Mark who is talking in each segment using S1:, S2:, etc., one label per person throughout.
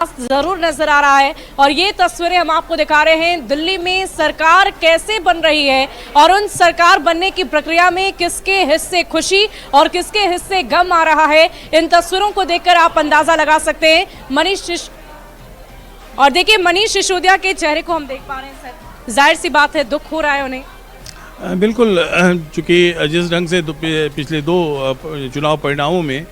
S1: जरूर नजर आ रहा है और ये तस्वीरें हम आपको दिखा रहे हैं दिल्ली में सरकार कैसे बन रही है और उन सरकार बनने की प्रक्रिया में किसके हिस्से खुशी और किसके हिस्से गम आ रहा है। इन तस्वीरों को देखकर आप अंदाजा लगा सकते हैं। और देखिए मनीष सिसोदिया के चेहरे को हम देख पा रहे हैं सर, जाहिर सी बात है दुख हो रहा है उन्हें।
S2: बिल्कुल, चूँकि जिस ढंग से पिछले दो चुनाव परिणामों में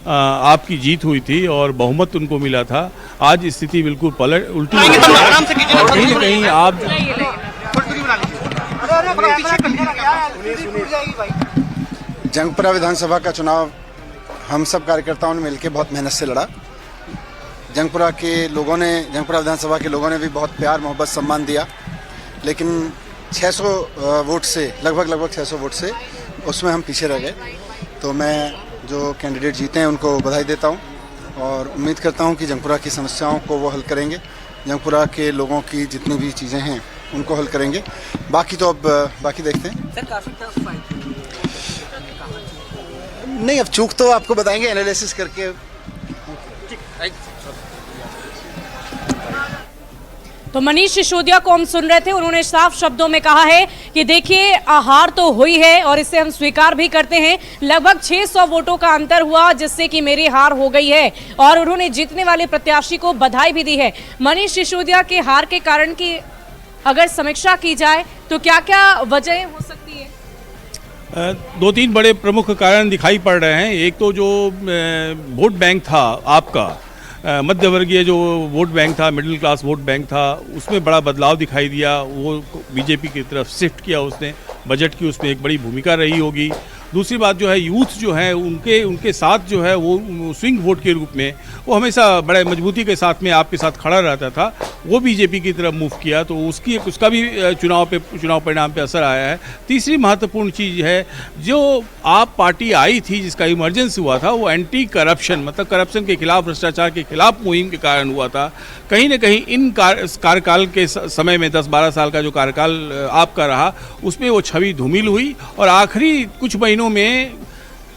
S2: आपकी जीत हुई थी और बहुमत उनको मिला था, आज स्थिति बिल्कुल उल्टी कहीं न कहीं आप
S3: जंगपुरा विधानसभा का चुनाव हम सब कार्यकर्ताओं ने मिलकर बहुत मेहनत से लड़ा। जंगपुरा विधानसभा के लोगों ने भी बहुत प्यार मोहब्बत सम्मान दिया, लेकिन 600 वोट से लगभग 600 वोट से उसमें हम पीछे रह गए। तो मैं जो कैंडिडेट जीते हैं उनको बधाई देता हूं और उम्मीद करता हूं कि जंगपुरा की समस्याओं को वो हल करेंगे, जंगपुरा के लोगों की जितनी भी चीज़ें हैं उनको हल करेंगे। बाकी तो अब बाकी देखते हैं।
S4: सर काफी टफ फाइट
S3: नहीं, अब चूक तो आपको बताएंगे एनालिसिस करके।
S1: तो मनीष सिसोदिया को हम सुन रहे थे, उन्होंने साफ शब्दों में कहा है कि देखिए हार तो हुई है और इसे हम स्वीकार भी करते हैं। लगभग 600 वोटों का अंतर हुआ जिससे कि मेरी हार हो गई है और उन्होंने जीतने वाले प्रत्याशी को बधाई भी दी है। मनीष सिसोदिया के हार के कारण की अगर समीक्षा की जाए तो क्या क्या वजह हो सकती है?
S2: दो तीन बड़े प्रमुख कारण दिखाई पड़ रहे हैं। एक तो जो वोट बैंक था आपका, मध्यवर्गीय जो वोट बैंक था, मिडिल क्लास वोट बैंक था, उसमें बड़ा बदलाव दिखाई दिया। वो बीजेपी की तरफ शिफ्ट किया उसने, बजट की उसमें एक बड़ी भूमिका रही होगी। दूसरी बात जो है यूथ जो है उनके साथ जो है वो स्विंग वोट के रूप में वो हमेशा बड़े मजबूती के साथ में आपके साथ खड़ा रहता था, वो बीजेपी की तरफ मूव किया, तो उसका भी चुनाव परिणाम पे असर आया है। तीसरी महत्वपूर्ण चीज़ है, जो आप पार्टी आई थी जिसका इमरजेंस हुआ था, वो एंटी करप्शन मतलब करप्शन के खिलाफ, भ्रष्टाचार के खिलाफ मुहिम के कारण हुआ था। कहीं ना कहीं इन कार्यकाल के समय में 10-12 साल का जो कार्यकाल आपका रहा उसमें वो छवि धूमिल हुई और आखिरी कुछ महीनों में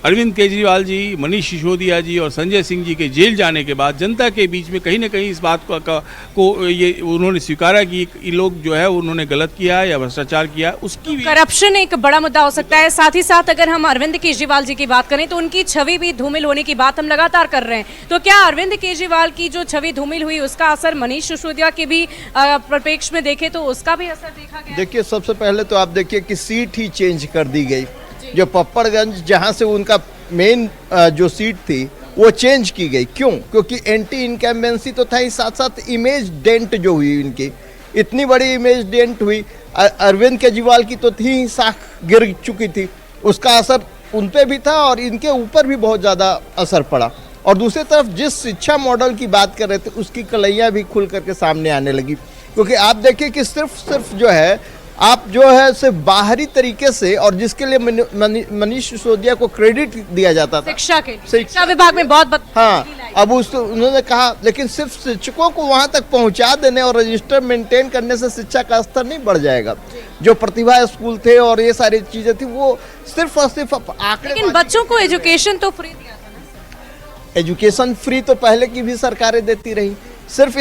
S2: अरविंद केजरीवाल जी, मनीष सिसोदिया जी और संजय सिंह जी के जेल जाने के बाद जनता के बीच में कहीं ना कहीं इस बात को ये उन्होंने स्वीकारा कि ये लोग जो है उन्होंने गलत किया या भ्रष्टाचार किया। उसकी
S1: करप्शन एक बड़ा मुद्दा हो सकता है। साथ ही साथ अगर हम अरविंद केजरीवाल जी की बात करें तो उनकी छवि भी धूमिल होने की बात हम लगातार कर रहे हैं। तो क्या अरविंद केजरीवाल की जो छवि धूमिल हुई उसका असर मनीष सिसोदिया के भी परिप्रेक्ष्य में देखे तो उसका भी असर देखा गया?
S5: देखिए, सबसे पहले तो आप देखिए कि सीट ही चेंज कर दी गई। जो पप्पड़गंज जहां से उनका मेन जो सीट थी वो चेंज की गई। क्यों? क्योंकि एंटी इनकम्बेंसी तो था ही, साथ साथ इमेज डेंट जो हुई इनकी, इतनी बड़ी इमेज डेंट हुई। अरविंद केजरीवाल की तो थी ही, साख गिर चुकी थी, उसका असर उन पे भी था और इनके ऊपर भी बहुत ज़्यादा असर पड़ा। और दूसरी तरफ जिस शिक्षा मॉडल की बात कर रहे थे उसकी कलैया भी खुल करके सामने आने लगी। क्योंकि आप देखिए कि सिर्फ जो है आप जो है सिर्फ बाहरी तरीके से, और जिसके लिए मनीष सिसोदिया को क्रेडिट दिया जाता था
S1: शिक्षा विभाग में बहुत
S5: हाँ, अब उन्होंने कहा, लेकिन सिर्फ शिक्षकों को वहां तक पहुंचा देने और रजिस्टर मेंटेन करने से शिक्षा का स्तर नहीं बढ़ जाएगा। जो प्रतिभा स्कूल थे और ये सारी चीजें थी वो सिर्फ और सिर्फ आंकड़े।
S1: लेकिन बच्चों को एजुकेशन तो फ्री दिया था ना?
S5: एजुकेशन फ्री तो पहले की भी सरकारें देती रही, सिर्फ